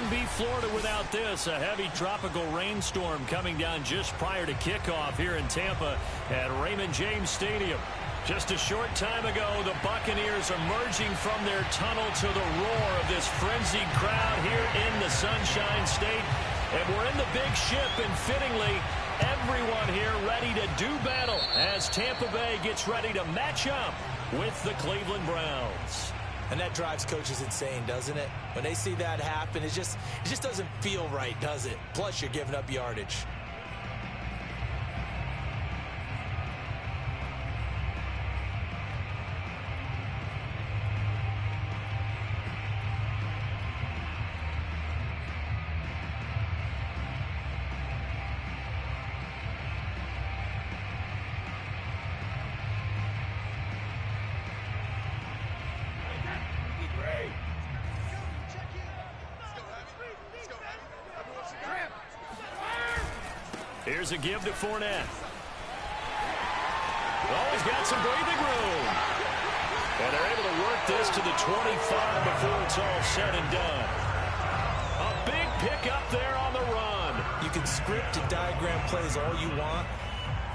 wouldn't be Florida without this. A heavy tropical rainstorm coming down just prior to kickoff here in Tampa at Raymond James Stadium. Just a short time ago, the Buccaneers emerging from their tunnel to the roar of this frenzied crowd here in the Sunshine State. And we're in the big ship, and fittingly, everyone here ready to do battle as Tampa Bay gets ready to match up with the Cleveland Browns. And that drives coaches insane, doesn't it? When they see that happen, it just doesn't feel right, does it? Plus, you're giving up yardage. Here's a give to Fournette. Oh, he's got some breathing room. And they're able to work this to the 25 before it's all said and done. A big pickup there on the run. You can script and diagram plays all you want,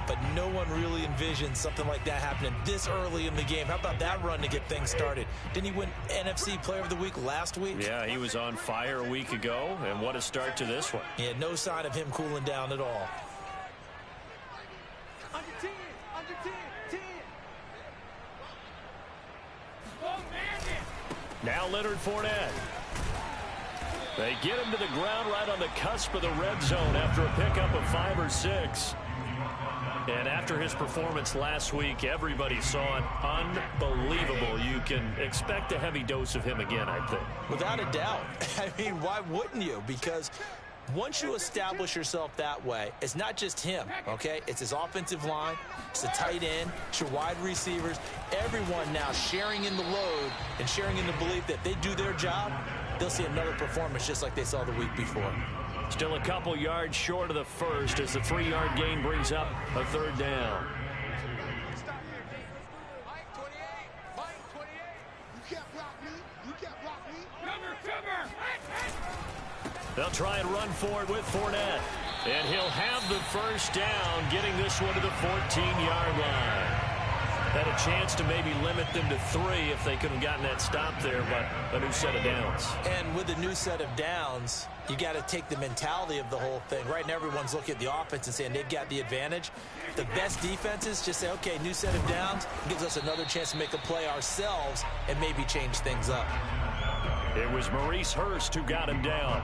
but no one really envisions something like that happening this early in the game. How about that run to get things started? Didn't he win NFC Player of the Week last week? Yeah, he was on fire a week ago, and what a start to this one. Yeah, no sign of him cooling down at all. Under 10, under 10, 10. Now Leonard Fournette. They get him to the ground right on the cusp of the red zone after a pickup of 5 or 6. And after his performance last week, everybody saw it. Unbelievable. You can expect a heavy dose of him again, I think. Without a doubt. I mean, why wouldn't you? Because once you establish yourself that way, it's not just him, okay? It's his offensive line, it's the tight end, it's your wide receivers, everyone now sharing in the load and sharing in the belief that they do their job, they'll see another performance just like they saw the week before. Still a couple yards short of the first as the 3-yard gain brings up a 3rd down. They'll try and run forward with Fournette. And he'll have the first down, getting this one to the 14-yard line. Had a chance to maybe limit them to 3 if they could have gotten that stop there, but a new set of downs. And with a new set of downs, you got to take the mentality of the whole thing. Right now, everyone's looking at the offense and saying they've got the advantage. The best defenses just say, okay, new set of downs gives us another chance to make a play ourselves and maybe change things up. It was Maurice Hurst who got him down.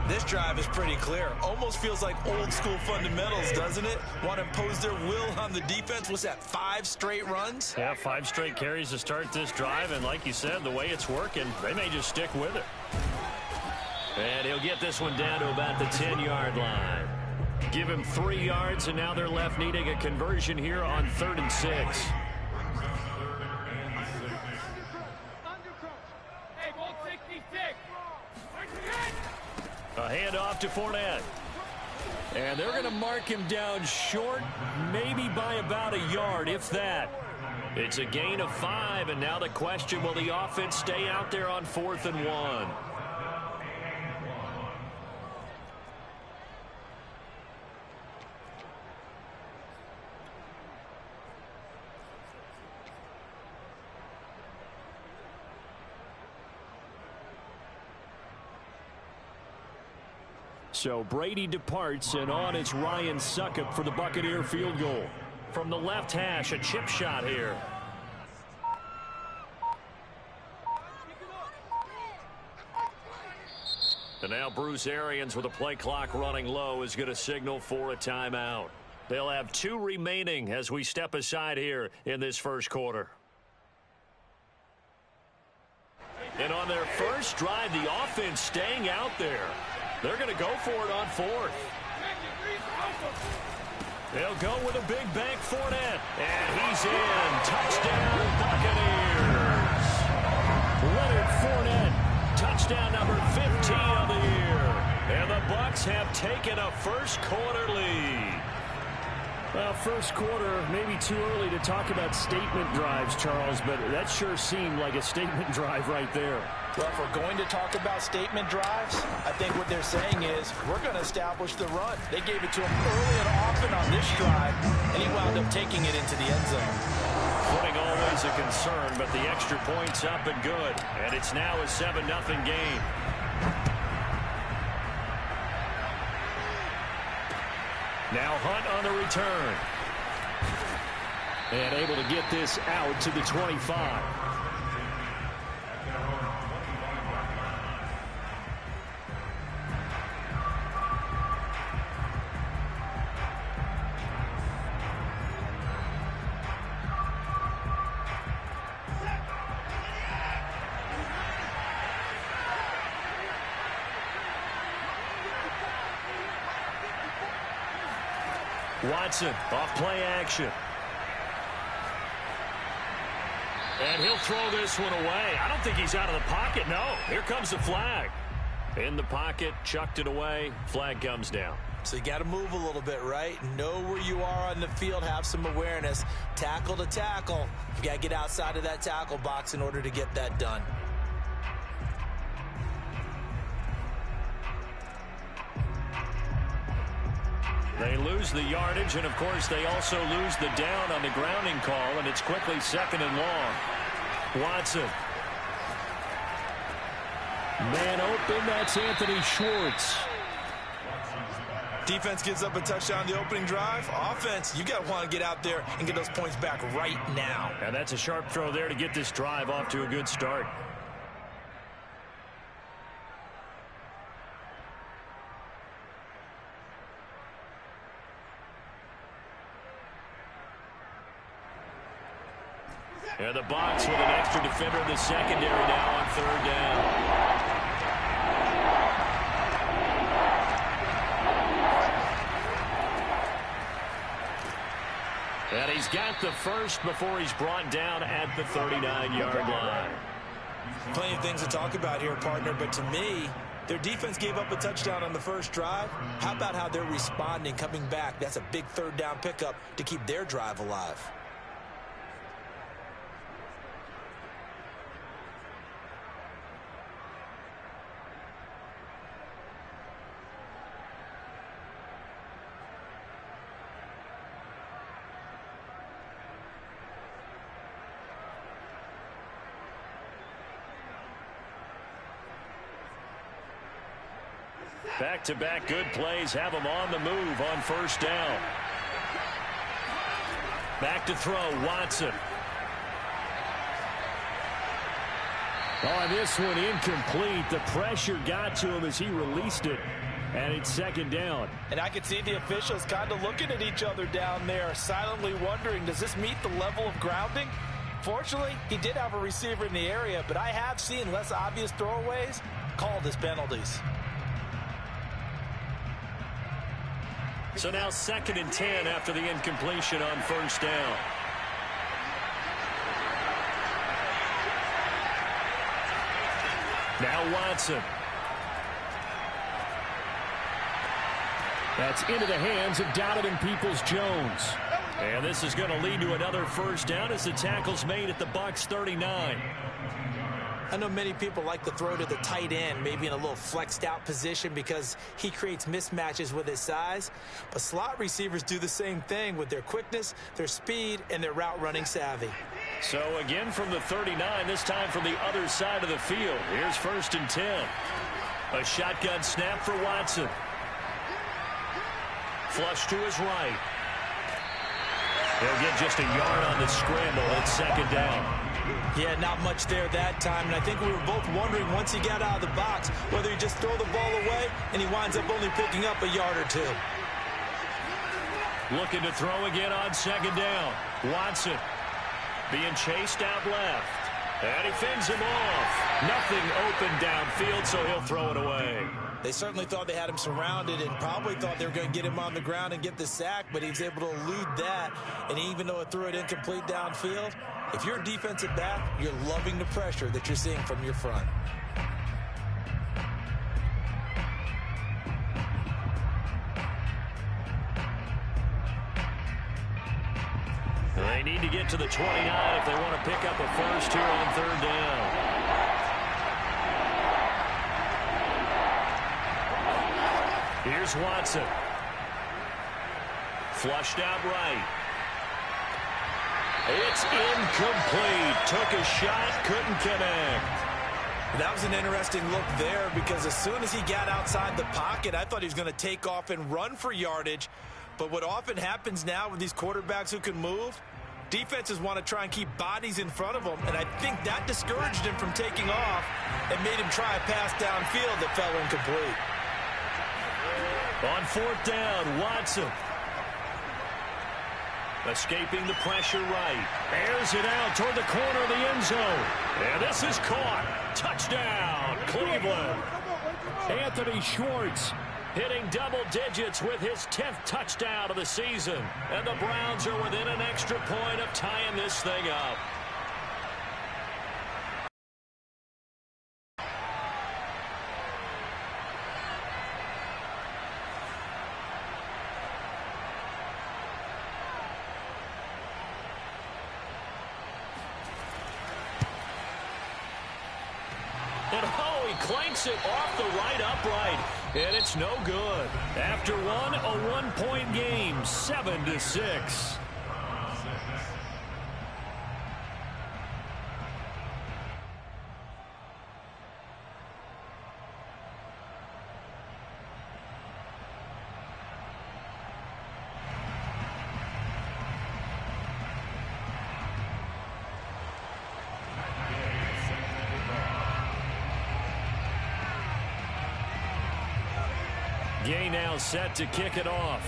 This drive is pretty clear. Almost feels like old school fundamentals, doesn't it? Want to impose their will on the defense. What's that, 5 straight runs? Yeah, 5 straight carries to start this drive. And like you said, the way it's working, they may just stick with it. And he'll get this one down to about the 10-yard line. Give him 3 yards, and now they're left needing a conversion here on 3rd and 6. A handoff to Fournette. And they're going to mark him down short, maybe by about a yard, if that. It's a gain of 5, and now the question, will the offense stay out there on 4th and 1? So Brady departs, and on it's Ryan Succop for the Buccaneer field goal. From the left hash, a chip shot here. And now Bruce Arians, with the play clock running low, is going to signal for a timeout. They'll have 2 remaining as we step aside here in this first quarter. And on their first drive, the offense staying out there. They're going to go for it on 4th. They'll go with a big bank Fournette. And he's in. Touchdown, Buccaneers. Leonard Fournette, touchdown number 15 of the year. And the Bucs have taken a first quarter lead. Well, first quarter, maybe too early to talk about statement drives, Charles, but that sure seemed like a statement drive right there. Well, if we're going to talk about statement drives, I think what they're saying is we're going to establish the run. They gave it to him early and often on this drive, and he wound up taking it into the end zone. Footing always a concern, but the extra point's up and good. And it's now a 7-0 game. Now Hunt on the return. And able to get this out to the 25. Watson off play action. And he'll throw this one away. I don't think he's out of the pocket. No, here comes the flag. In the pocket, chucked it away. Flag comes down. So you got to move a little bit, right? Know where you are on the field. Have some awareness. Tackle to tackle. You got to get outside of that tackle box in order to get that done. They lose the yardage, and, of course, they also lose the down on the grounding call, and it's quickly 2nd and long. Watson. Man open, that's Anthony Schwartz. Defense gives up a touchdown the opening drive. Offense, you got to want to get out there and get those points back right now. And that's a sharp throw there to get this drive off to a good start. And the Bucs with an extra defender in the secondary now on 3rd down. And he's got the first before he's brought down at the 39-yard line. Plenty of things to talk about here, partner, but to me, their defense gave up a touchdown on the first drive. How about how they're responding, coming back? That's a big 3rd down pickup to keep their drive alive. Back-to-back good plays have them on the move on 1st down. Back to throw, Watson. Oh, this one incomplete. The pressure got to him as he released it, and it's 2nd down. And I could see the officials kind of looking at each other down there, silently wondering, does this meet the level of grounding? Fortunately, he did have a receiver in the area, but I have seen less obvious throwaways called as penalties. So now 2nd and 10 after the incompletion on 1st down. Now Watson. That's into the hands of Donovan Peoples-Jones. And this is going to lead to another 1st down as the tackle's made at the Bucs 39. I know many people like to throw to the tight end, maybe in a little flexed out position because he creates mismatches with his size. But slot receivers do the same thing with their quickness, their speed, and their route running savvy. So again from the 39, this time from the other side of the field. Here's 1st and 10. A shotgun snap for Watson. Flush to his right. He'll get just a yard on the scramble at 2nd down. Yeah, not much there that time, and I think we were both wondering once he got out of the box whether he just throw the ball away and he winds up only picking up a yard or 2. Looking to throw again on 2nd down. Watson being chased out left. And he fends him off. Nothing open downfield, so he'll throw it away. They certainly thought they had him surrounded and probably thought they were going to get him on the ground and get the sack, but he was able to elude that. And even though it threw it incomplete downfield, if you're a defensive back, you're loving the pressure that you're seeing from your front. They need to get to the 29 if they want to pick up a first here on third down. Here's Watson. Flushed out right. It's incomplete. Took a shot, couldn't connect. That was an interesting look there because as soon as he got outside the pocket, I thought he was going to take off and run for yardage. But what often happens now with these quarterbacks who can move, defenses want to try and keep bodies in front of them, and I think that discouraged him from taking off and made him try a pass downfield that fell incomplete. On fourth down, Watson. Escaping the pressure right. Airs it out toward the corner of the end zone. And this is caught. Touchdown, Cleveland. Anthony Schwartz hitting double digits with his 10th touchdown of the season. And the Browns are within an extra point of tying this thing up. And oh, he clanks it off the right upright. And it's no good. After one, a one-point game, 7-6. Gay now set to kick it off.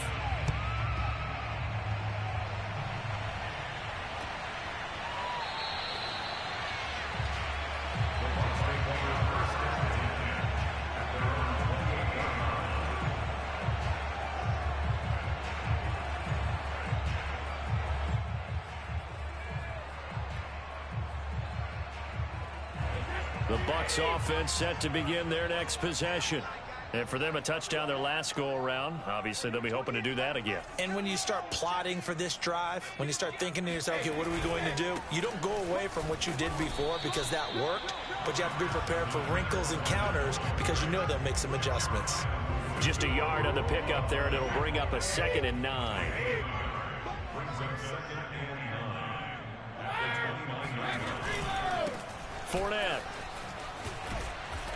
The Bucs offense set to begin their next possession. And for them, a touchdown their last go-around. Obviously, they'll be hoping to do that again. And when you start plotting for this drive, when you start thinking to yourself, okay, what are we going to do? You don't go away from what you did before because that worked, but you have to be prepared for wrinkles and counters because you know they'll make some adjustments. Just a yard on the pickup there, and it'll bring up a 2nd and 9. Fournette.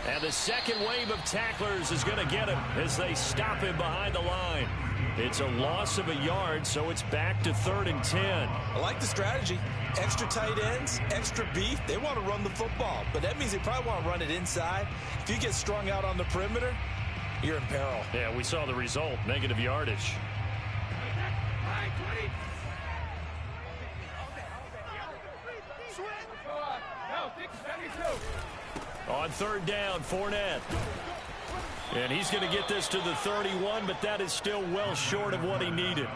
And the second wave of tacklers is going to get him as they stop him behind the line. It's a loss of a yard, so it's back to 3rd and 10. I like the strategy. Extra tight ends, extra beef. They want to run the football, but that means they probably want to run it inside. If you get strung out on the perimeter, you're in peril. Yeah, we saw the result, negative yardage. On 3rd down, Fournette. And he's going to get this to the 31, but that is still well short of what he needed.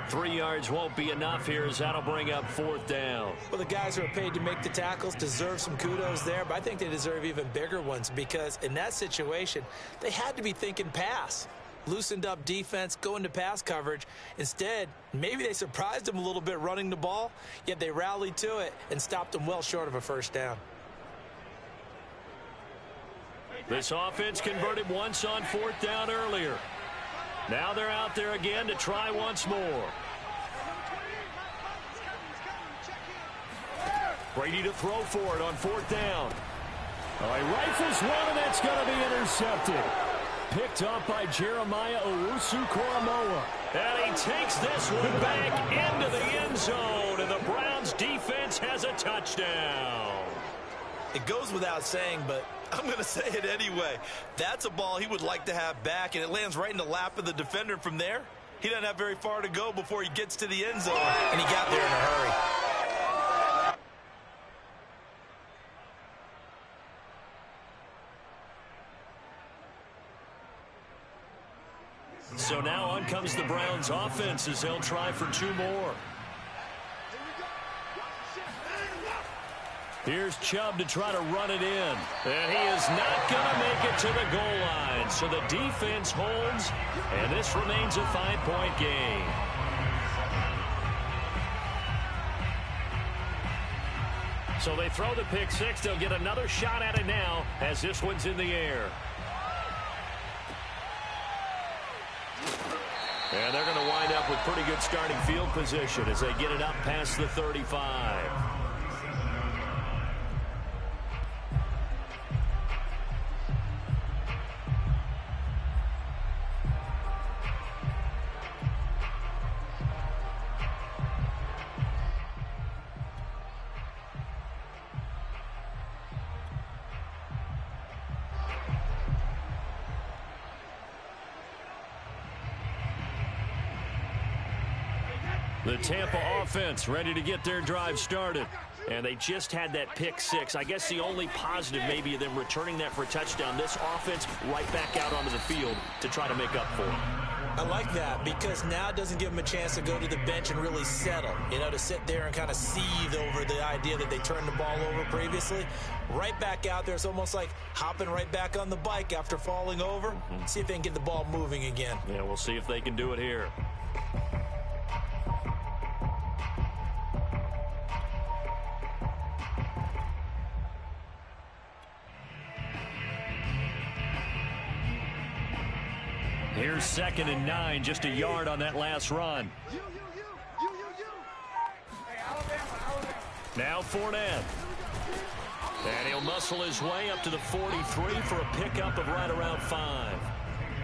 3 yards won't be enough here as that'll bring up 4th down. Well, the guys who are paid to make the tackles deserve some kudos there, but I think they deserve even bigger ones because in that situation, they had to be thinking pass. Loosened up defense, going to pass coverage. Instead, maybe they surprised them a little bit running the ball, yet they rallied to it and stopped them well short of a 1st down. This offense converted once on 4th down earlier. Now they're out there again to try once more. Brady to throw for it on 4th down. Oh, he rifles one, and that's going to be intercepted. Picked up by Jeremiah Owusu-Koramoah. And he takes this one back into the end zone, and the Browns defense has a touchdown. It goes without saying, but I'm going to say it anyway. That's a ball he would like to have back, and it lands right in the lap of the defender. From there, he doesn't have very far to go before he gets to the end zone, and he got there in a hurry. So now on comes the Browns offense as they'll try for 2 more. Here's Chubb to try to run it in. And he is not going to make it to the goal line. So the defense holds, and this remains a 5-point game. So they throw the pick six. They'll get another shot at it now as this one's in the air. And they're going to wind up with pretty good starting field position as they get it up past the 35. The Tampa offense ready to get their drive started. And they just had that pick six. I guess the only positive maybe of them returning that for a touchdown. This offense right back out onto the field to try to make up for it. I like that because now it doesn't give them a chance to go to the bench and really settle. You know, to sit there and kind of seethe over the idea that they turned the ball over previously. Right back out there. It's almost like hopping right back on the bike after falling over. See if they can get the ball moving again. Yeah, we'll see if they can do it here. Here's 2nd and 9, just a yard on that last run. Now Fournette. And he'll muscle his way up to the 43 for a pickup of right around 5.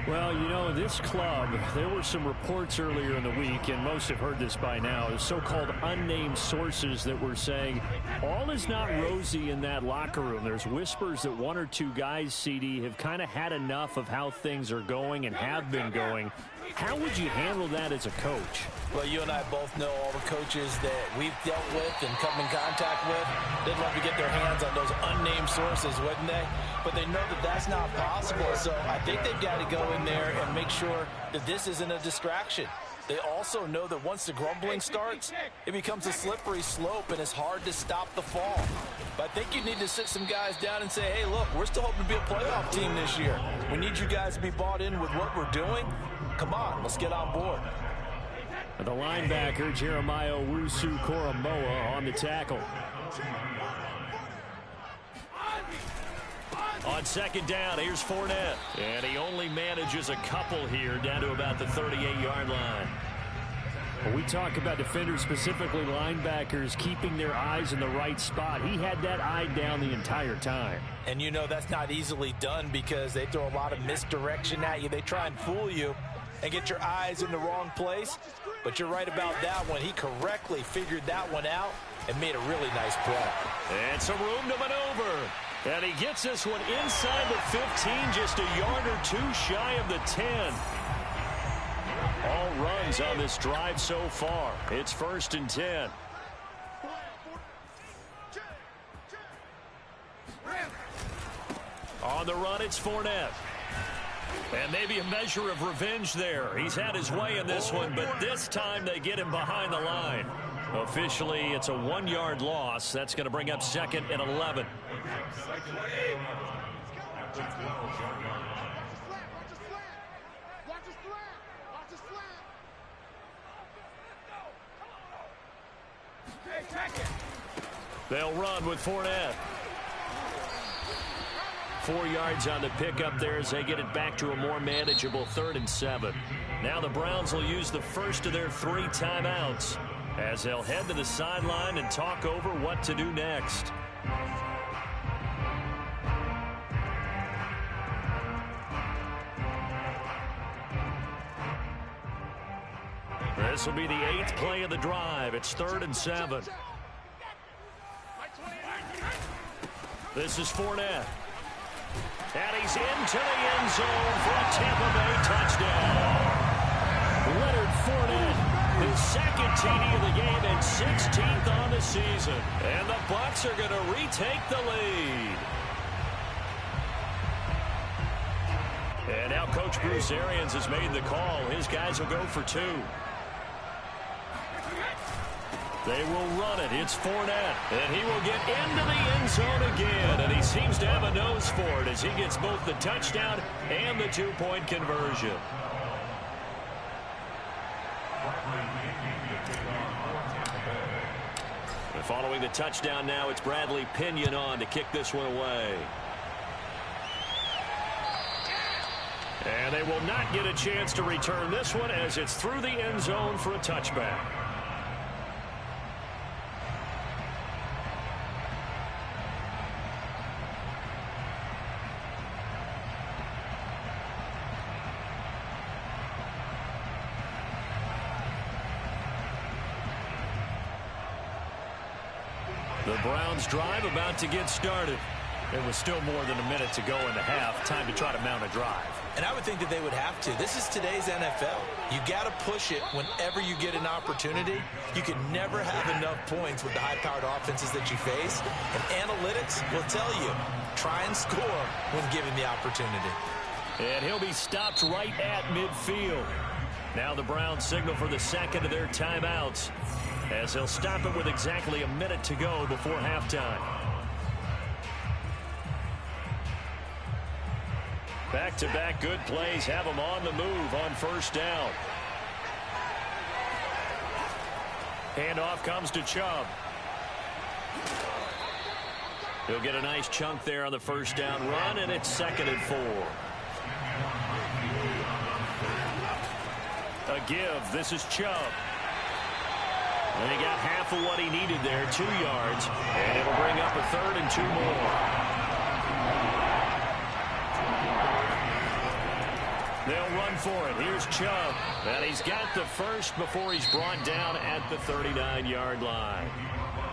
Well, you know, this club, there were some reports earlier in the week, and most have heard this by now, the so-called unnamed sources that were saying all is not rosy in that locker room. There's whispers that one or two guys, CD, have kind of had enough of how things are going and have been going. How would you handle that as a coach? Well, you and I both know all the coaches that we've dealt with and come in contact with. They'd love to get their hands on those unnamed sources, wouldn't they? But they know that that's not possible. So I think they've got to go in there and make sure that this isn't a distraction. They also know that once the grumbling starts, it becomes a slippery slope and it's hard to stop the fall. But I think you need to sit some guys down and say, hey, look, we're still hoping to be a playoff team this year. We need you guys to be bought in with what we're doing. Come on, let's get on board. The linebacker, Jeremiah Owusu-Koramoah, on the tackle. On 2nd down, here's Fournette. And he only manages a couple here down to about the 38-yard line. When we talk about defenders, specifically linebackers, keeping their eyes in the right spot. He had that eye down the entire time. And you know that's not easily done because they throw a lot of misdirection at you. They try and fool you and get your eyes in the wrong place. But you're right about that one. He correctly figured that one out and made a really nice play. And some room to maneuver. And he gets this one inside the 15, just a yard or two shy of the 10. All runs on this drive so far. It's 1st and 10. On the run, it's Fournette. And maybe a measure of revenge there. He's had his way in this one, but this time they get him behind the line. Officially, it's a 1-yard loss. That's going to bring up 2nd and 11. They'll run with Fournette. 4 yards on the pickup there as they get it back to a more manageable 3rd and 7. Now the Browns will use the first of their 3 timeouts as they'll head to the sideline and talk over what to do next. This will be the 8th play of the drive. It's 3rd and 7. This is Fournette. And he's into the end zone for a Tampa Bay touchdown. Leonard Fournette, his 2nd TD of the game and 16th on the season. And the Bucs are going to retake the lead. And now Coach Bruce Arians has made the call. His guys will go for 2. They will run it. It's Fournette. And he will get into the end zone again. And he seems to have a nose for it as he gets both the touchdown and the 2-point conversion. And following the touchdown now, it's Bradley Pinion on to kick this one away. And they will not get a chance to return this one as it's through the end zone for a touchback. The Browns drive about to get started. There was still more than a minute to go in the half. Time to try to mount a drive. And I would think that they would have to. This is today's NFL. You got to push it whenever you get an opportunity. You can never have enough points with the high-powered offenses that you face. And analytics will tell you, try and score when given the opportunity. And he'll be stopped right at midfield. Now the Browns signal for the second of their timeouts, as he'll stop it with exactly a minute to go before halftime. Back-to-back good plays have him on the move on first down. Handoff comes to Chubb. He'll get a nice chunk there on the first down run, and it's 2nd and 4. A give. This is Chubb. And he got half of what he needed there, 2 yards, and it'll bring up a 3rd and 2 more. They'll run for it. Here's Chubb. And he's got the first before he's brought down at the 39-yard line.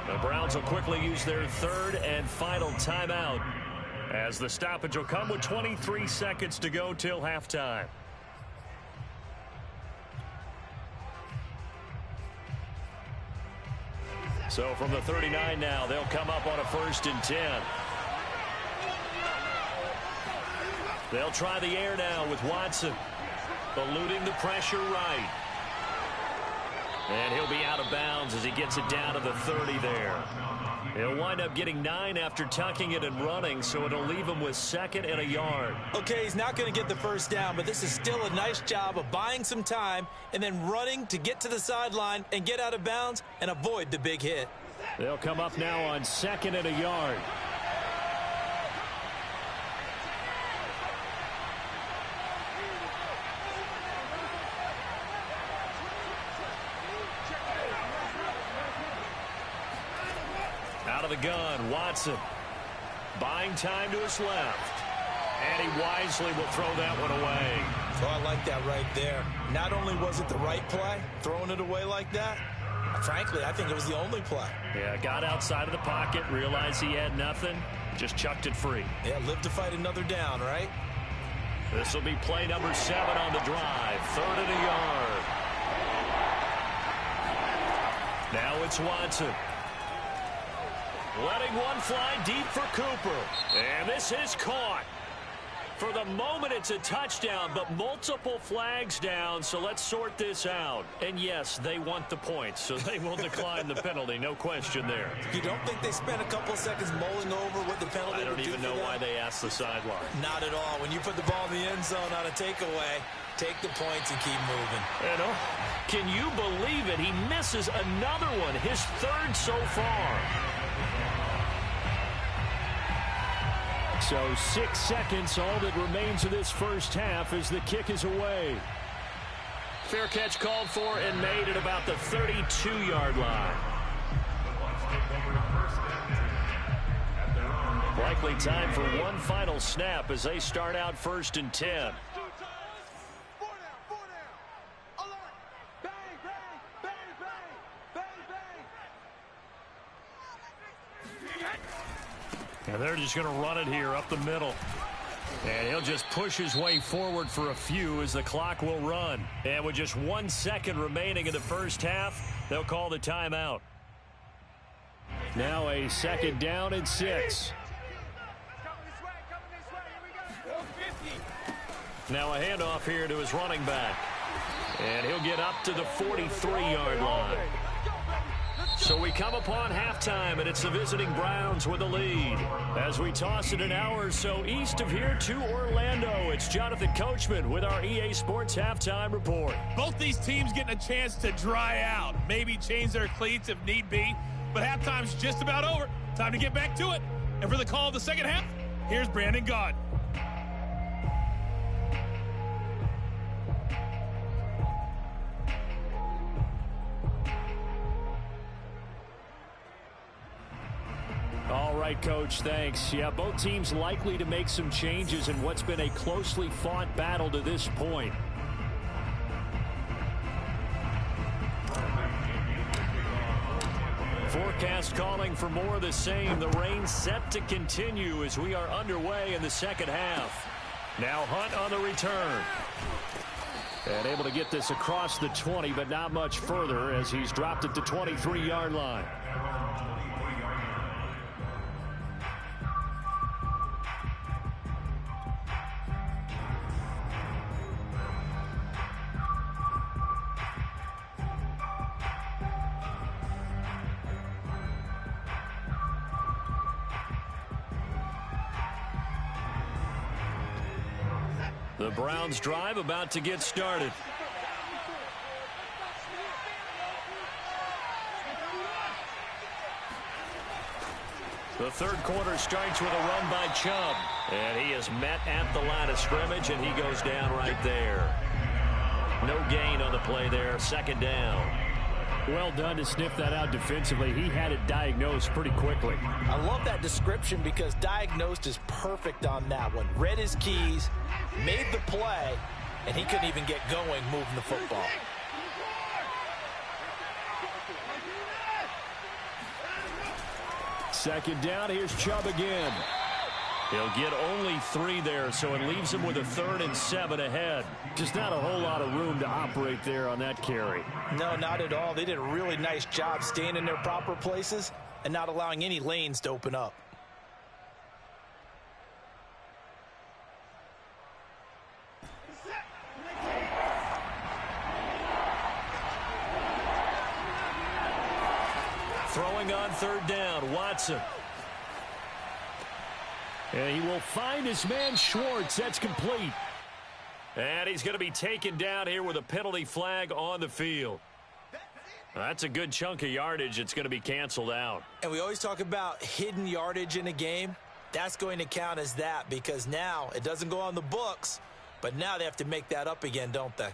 The Browns will quickly use their 3rd and final timeout, as the stoppage will come with 23 seconds to go till halftime. So from the 39 now, they'll come up on a 1st and 10. They'll try the air now with Watson, eluding the pressure right. And he'll be out of bounds as he gets it down to the 30 there. He'll wind up getting 9 after tucking it and running, so it'll leave him with 2nd and a yard. Okay, he's not going to get the first down, but this is still a nice job of buying some time and then running to get to the sideline and get out of bounds and avoid the big hit. They'll come up now on 2nd and a yard. Out of the gun, Watson. Buying time to his left. And he wisely will throw that one away. Oh, I like that right there. Not only was it the right play, throwing it away like that, frankly, I think it was the only play. Yeah, got outside of the pocket, realized he had nothing, just chucked it free. Yeah, live to fight another down, right? This will be play number 7 on the drive. 3rd and a yard. Now it's Watson. Letting one fly deep for Cooper. And this is caught. For the moment, it's a touchdown, but multiple flags down, so let's sort this out. And yes, they want the points, so they will decline the penalty, no question there. You don't think they spent a couple seconds mulling over what the penalty I don't even know why they asked the sideline. Not at all. When you put the ball in the end zone on a takeaway, take the points and keep moving. You know, can you believe it? He misses another one, his 3rd so far. So 6 seconds, all that remains of this first half as the kick is away. Fair catch called for and made at about the 32-yard line. Likely time for one final snap as they start out 1st and 10. And they're just going to run it here up the middle. And he'll just push his way forward for a few as the clock will run. And with just 1 second remaining in the first half, they'll call the timeout. Now a 2nd down and 6. Now a handoff here to his running back. And he'll get up to the 43-yard line. So we come upon halftime, and it's the visiting Browns with the lead. As we toss it an hour or so east of here to Orlando, it's Jonathan Coachman with our EA Sports Halftime Report. Both these teams getting a chance to dry out, maybe change their cleats if need be. but halftime's just about over. Time to get back to it. And for the call of the second half, here's Brandon Gaud. All right, Coach, thanks. Yeah, both teams likely to make some changes in what's been a closely fought battle to this point. Forecast calling for more of the same. The rain set to continue as we are underway in the second half. Now Hunt on the return. And able to get this across the 20, but not much further as he's dropped it to 23-yard line. The Browns drive about to get started. The third quarter starts with a run by Chubb. And he is met at the line of scrimmage, and he goes down right there. No gain on the play there. Second down. Well done to sniff that out defensively. He had it diagnosed pretty quickly. I love that description because diagnosed is perfect on that one. Read his keys, made the play, and he couldn't even get going moving the football. Second down, here's Chubb again. He'll get only 3 there, so it leaves him with a 3rd and 7 ahead. Just not a whole lot of room to operate there on that carry. No, not at all. They did a really nice job staying in their proper places and not allowing any lanes to open up. Throwing on third down, Watson. And he will find his man Schwartz. That's complete. And he's going to be taken down here with a penalty flag on the field. That's a good chunk of yardage. It's going to be canceled out. And we always talk about hidden yardage in a game. That's going to count as that because now it doesn't go on the books, but now they have to make that up again, don't they?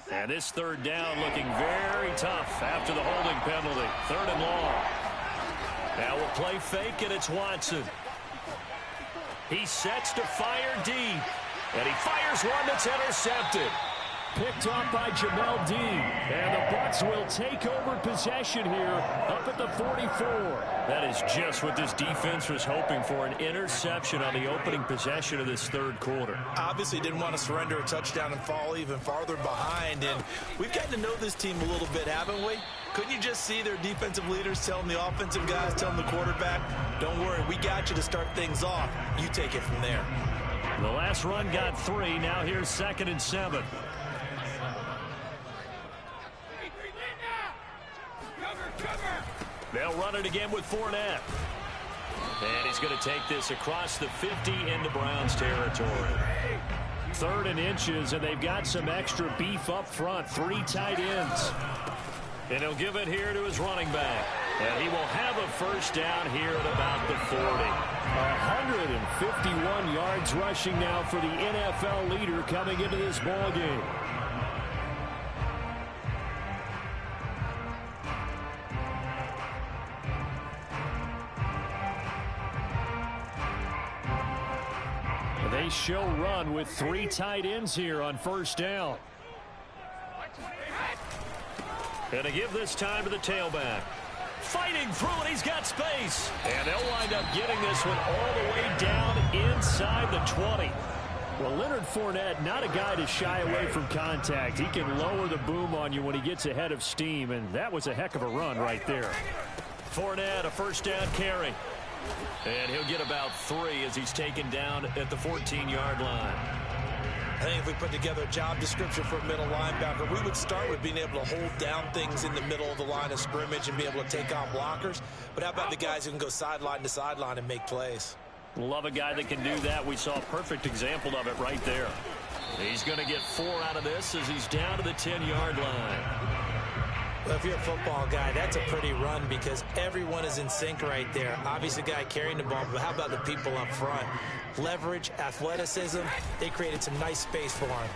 And this third down looking very tough after the holding penalty. 3rd and long. Now we'll play fake, and it's Watson. He sets to fire deep. And he fires one that's intercepted. Picked off by Jamel Dean. And the Bucs will take over possession here up at the 44. That is just what this defense was hoping for, an interception on the opening possession of this third quarter. Obviously didn't want to surrender a touchdown and fall even farther behind. And we've gotten to know this team a little bit, haven't we? Couldn't you just see their defensive leaders telling the offensive guys, telling the quarterback, don't worry, we got you to start things off. You take it from there. The last run got 3. Now here's 2nd and 7. They'll run it again with Fournette. And he's going to take this across the 50 into Browns territory. 3rd and inches, and they've got some extra beef up front. 3 tight ends. And he'll give it here to his running back. And he will have a first down here at about the 40. 151 yards rushing now for the NFL leader coming into this ball game. They show run with 3 tight ends here on first down. And to give this time to the tailback. Fighting through it, he's got space. And they'll wind up getting this one all the way down inside the 20. Well, Leonard Fournette, not a guy to shy away from contact. He can lower the boom on you when he gets ahead of steam, and that was a heck of a run right there. Fournette, a first down carry. And he'll get about 3 as he's taken down at the 14-yard line. I think if we put together a job description for a middle linebacker, we would start with being able to hold down things in the middle of the line of scrimmage and be able to take on blockers. But how about the guys who can go sideline to sideline and make plays? Love a guy that can do that. We saw a perfect example of it right there. He's going to get 4 out of this as he's down to the 10-yard line. Well, if you're a football guy, that's a pretty run because everyone is in sync right there. Obviously, the guy carrying the ball, but how about the people up front? Leverage, athleticism, they created some nice space for him.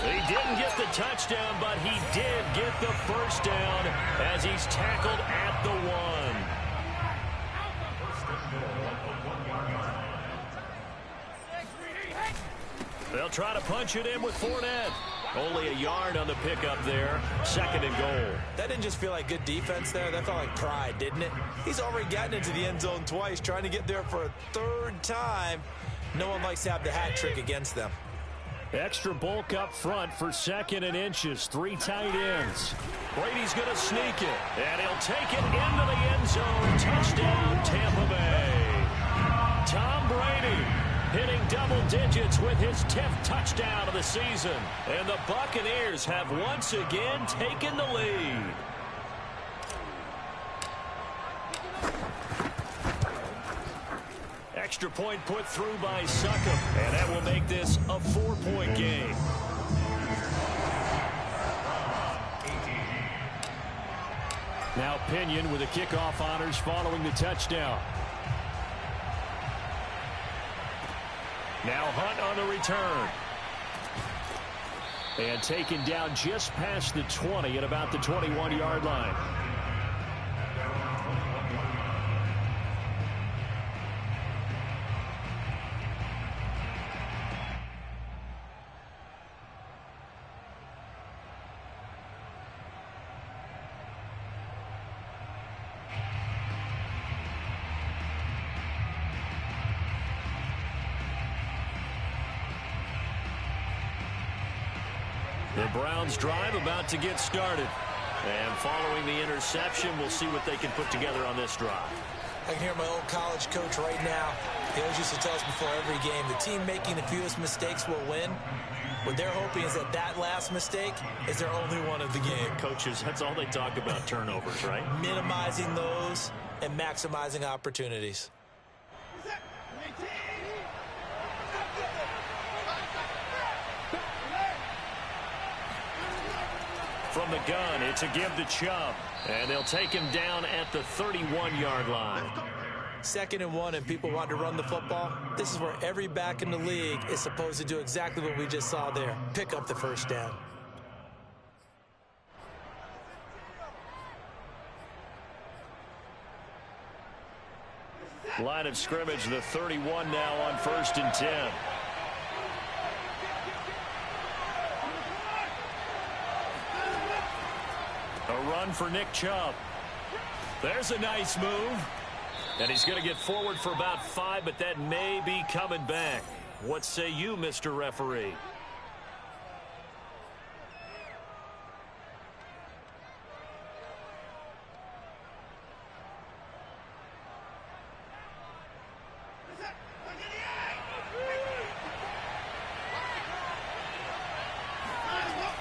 He didn't get the touchdown, but he did get the first down as he's tackled at the 1. They'll try to punch it in with Fournette. Only a yard on the pickup there. 2nd and goal. That didn't just feel like good defense there. That felt like pride, didn't it? He's already gotten into the end zone twice, trying to get there for a 3rd time. No one likes to have the hat trick against them. Extra bulk up front for 2nd and inches. 3 tight ends. Brady's going to sneak it, and he'll take it into the end zone. Touchdown, Tampa Bay. Tom Brady hitting double digits with his 10th touchdown of the season. And the Buccaneers have once again taken the lead. Extra point put through by Succop, and that will make this a 4-point game. Now Pinion with the kickoff honors following the touchdown. Now Hunt on the return. And taken down just past the 20 at about the 21-yard line. The Browns drive about to get started. And following the interception, we'll see what they can put together on this drive. I can hear my old college coach right now. He always used to tell us before every game, the team making the fewest mistakes will win. What they're hoping is that that last mistake is their only one of the game. Coaches, that's all they talk about, turnovers, right? Minimizing those and maximizing opportunities. From the gun, it's a give to Chubb. And they'll take him down at the 31-yard line. 2nd and 1 and people want to run the football. This is where every back in the league is supposed to do exactly what we just saw there. Pick up the first down. Line of scrimmage, the 31 now on 1st and 10. A run for Nick Chubb. There's a nice move. And he's going to get forward for about 5, but that may be coming back. What say you, Mr. Referee?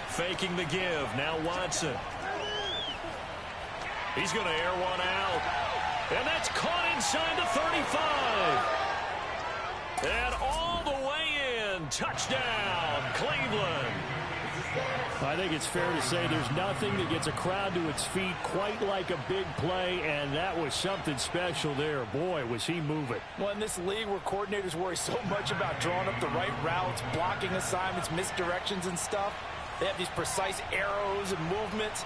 Faking the give. Now Watson. He's going to air one out. And that's caught inside the 35. And all the way in. Touchdown, Cleveland. I think it's fair to say there's nothing that gets a crowd to its feet quite like a big play, and that was something special there. Boy, was he moving. Well, in this league where coordinators worry so much about drawing up the right routes, blocking assignments, misdirections and stuff, they have these precise arrows and movements.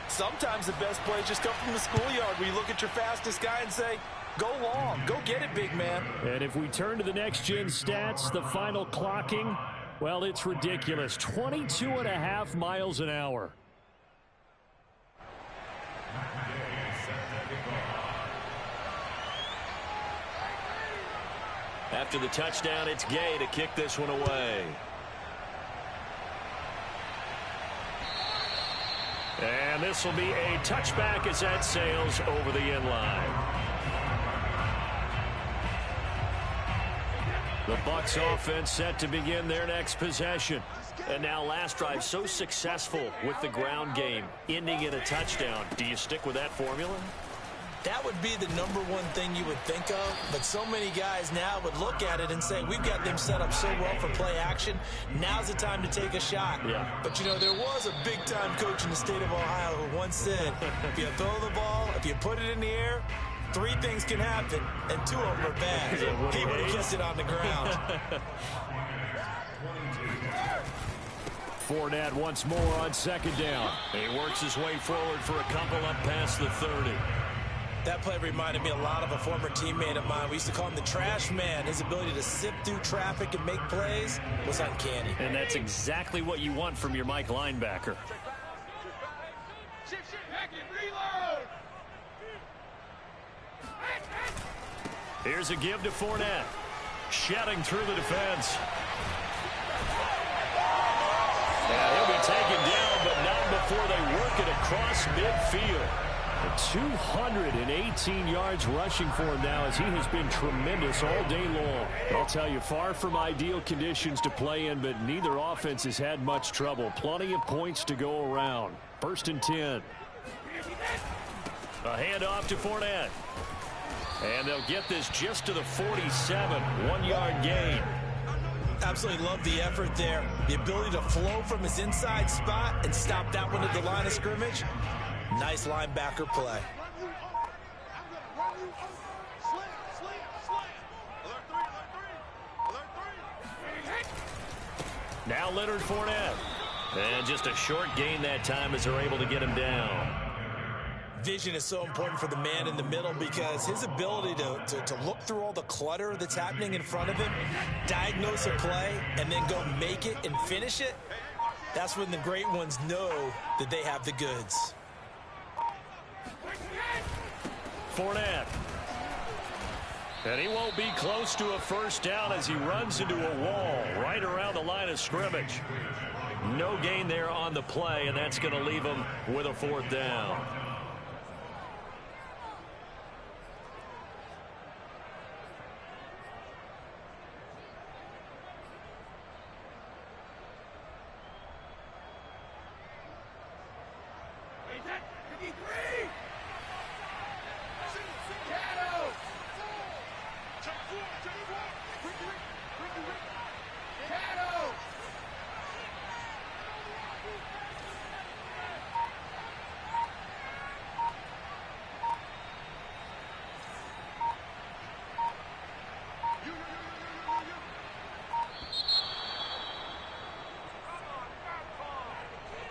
Sometimes the best plays just come from the schoolyard where you look at your fastest guy and say, go long, go get it, big man. And if we turn to the next-gen stats, the final clocking, well, it's ridiculous. 22.5 miles an hour. After the touchdown, it's Gay to kick this one away. And this will be a touchback as that sails over the end line. The Bucs offense set to begin their next possession. And now last drive so successful with the ground game, ending in a touchdown. Do you stick with that formula? That would be the number one thing you would think of, but so many guys now would look at it and say, we've got them set up so well for play action. Now's the time to take a shot. Yeah. But, you know, there was a big-time coach in the state of Ohio who once said, if you throw the ball, if you put it in the air, 3 things can happen, and 2 of them are bad. He would have kept it on the ground. Fournette once more on second down. He works his way forward for a couple up past the 30. That play reminded me a lot of a former teammate of mine. We used to call him the trash man. His ability to sift through traffic and make plays was uncanny. And that's exactly what you want from your Mike linebacker. Here's a give to Fournette. Shedding through the defense. And he'll be taken down, but not before they work it across midfield. 218 yards rushing for him now as he has been tremendous all day long. I'll tell you, far from ideal conditions to play in, but neither offense has had much trouble. Plenty of points to go around. 1st and 10. A handoff to Fournette. And they'll get this just to the 47. 1-yard gain. Absolutely love the effort there. The ability to flow from his inside spot and stop that one at the line of scrimmage. Nice linebacker play. Now Leonard Fournette. And just a short gain that time as they're able to get him down. Vision is so important for the man in the middle because his ability to look through all the clutter that's happening in front of him, diagnose a play, and then go make it and finish it, that's when the great ones know that they have the goods. Fournette. And he won't be close to a first down as he runs into a wall right around the line of scrimmage. No gain there on the play, and that's going to leave him with a 4th down.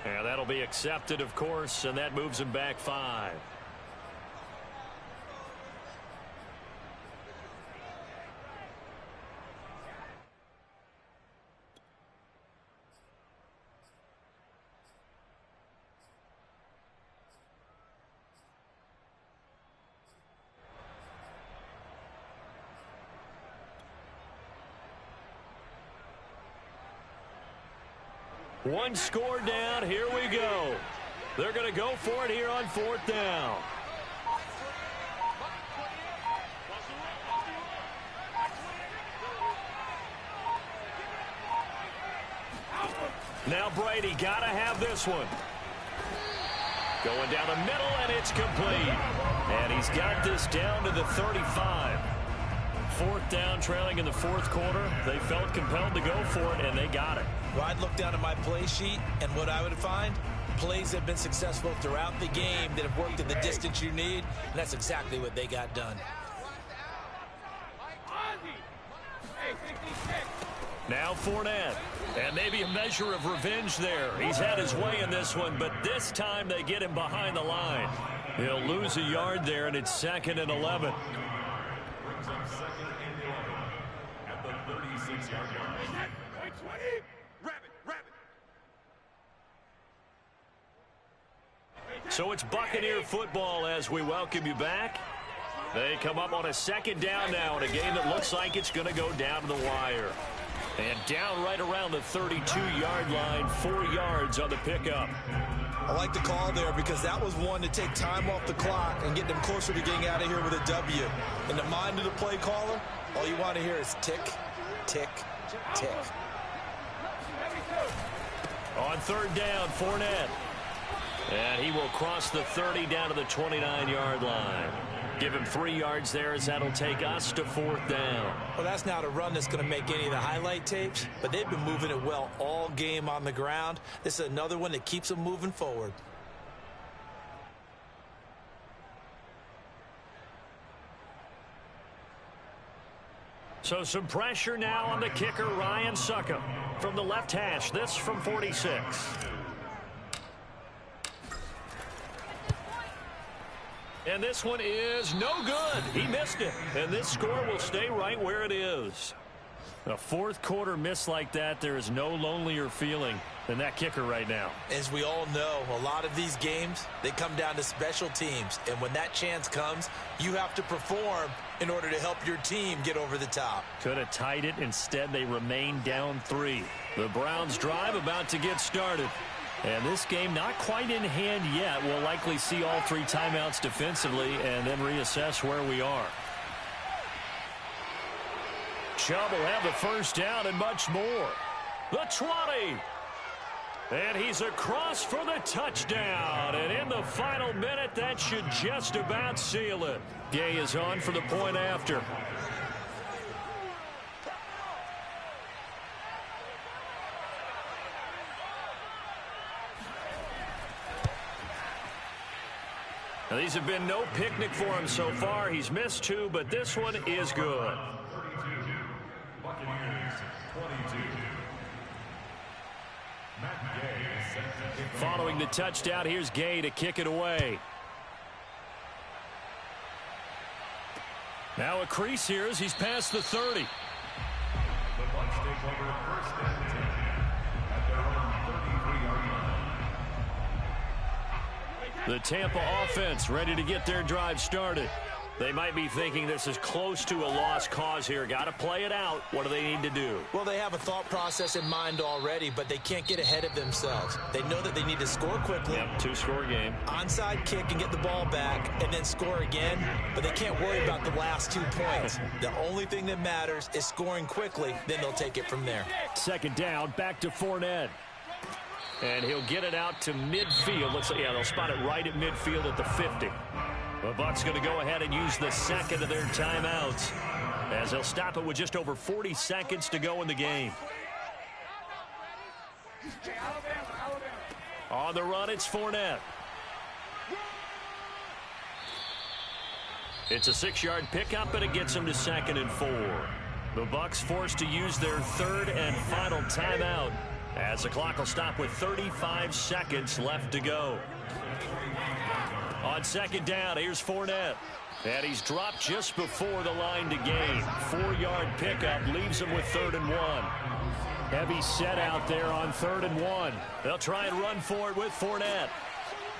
And that'll be accepted, of course, and that moves him back 5. One score down. Here we go. They're going to go for it here on 4th down. Now Brady got to have this one. Going down the middle, and it's complete. And he's got this down to the 35. 4th down, trailing in the 4th quarter. They felt compelled to go for it, and they got it. Well, I'd look down at my play sheet, and what I would find, plays have been successful throughout the game that have worked at the distance you need, and that's exactly what they got done. Now Fournette, and maybe a measure of revenge there. He's had his way in this one, but this time they get him behind the line. He'll lose a yard there, and it's 2nd and 11. At the 36-yard line. So it's Buccaneer football as we welcome you back. They come up on a 2nd down now in a game that looks like it's going to go down to the wire. And down right around the 32-yard line, 4 yards on the pickup. I like the call there because that was one to take time off the clock and get them closer to getting out of here with a W. In the mind of the play caller, all you want to hear is tick, tick, tick. On 3rd down, Fournette. And he will cross the 30 down to the 29-yard line. Give him 3 yards there as that'll take us to 4th down. Well, that's not a run that's going to make any of the highlight tapes, but they've been moving it well all game on the ground. This is another one that keeps them moving forward. So some pressure now on the kicker, Ryan Succop. From the left hash, this from 46. And this one is no good. He missed it. And this score will stay right where it is. A fourth quarter miss like that, there is no lonelier feeling than that kicker right now. As we all know, a lot of these games, they come down to special teams. And when that chance comes, you have to perform in order to help your team get over the top. Could have tied it. Instead, they remain down 3. The Browns drive about to get started. And this game not quite in hand yet. We'll likely see all 3 timeouts defensively and then reassess where we are. Chubb will have the first down and much more. The 20. And he's across for the touchdown. And in the final minute, that should just about seal it. Gay is on for the point after. Now, these have been no picnic for him so far. He's missed 2, but this one is good. Following the touchdown, here's Gay to kick it away. Now a crease here as he's past the 30. The Bucs take over first and 10 at their own 33-yard line. The Tampa offense ready to get their drive started. They might be thinking this is close to a lost cause here. Got to play it out. What do they need to do? Well, they have a thought process in mind already, but they can't get ahead of themselves. They know that they need to score quickly. Yep, 2-score game. Onside kick and get the ball back and then score again, but they can't worry about the last 2 points. The only thing that matters is scoring quickly, then they'll take it from there. Second down, back to Fournette. And he'll get it out to midfield. Looks like, yeah, they'll spot it right at midfield at the 50. The Bucs going to go ahead and use the second of their timeouts as they'll stop it with just over 40 seconds to go in the game. On the run, it's Fournette. It's a 6-yard pickup, and it gets them to 2nd and 4. The Bucs forced to use their 3rd and final timeout as the clock will stop with 35 seconds left to go. On second down, here's Fournette. And he's dropped just before the line to gain. 4-yard pickup leaves him with 3rd and 1. Heavy set out there on 3rd and 1. They'll try and run for it with Fournette.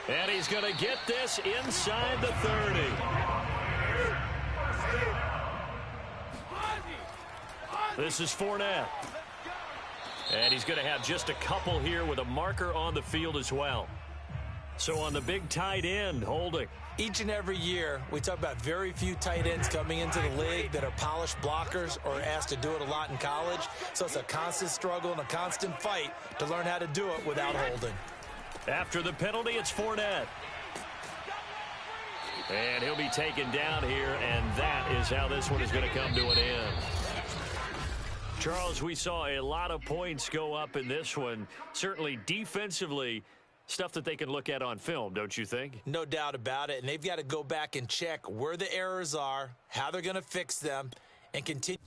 And he's going to get this inside the 30. This is Fournette. And he's going to have just a couple here with a marker on the field as well. So on the big tight end, holding. Each and every year, we talk about very few tight ends coming into the league that are polished blockers or asked to do it a lot in college. So it's a constant struggle and a constant fight to learn how to do it without holding. After the penalty, it's Fournette. And he'll be taken down here, and that is how this one is going to come to an end. Charles, we saw a lot of points go up in this one. Certainly defensively, stuff that they can look at on film, don't you think? No doubt about it. And they've got to go back and check where the errors are, how they're going to fix them, and continue.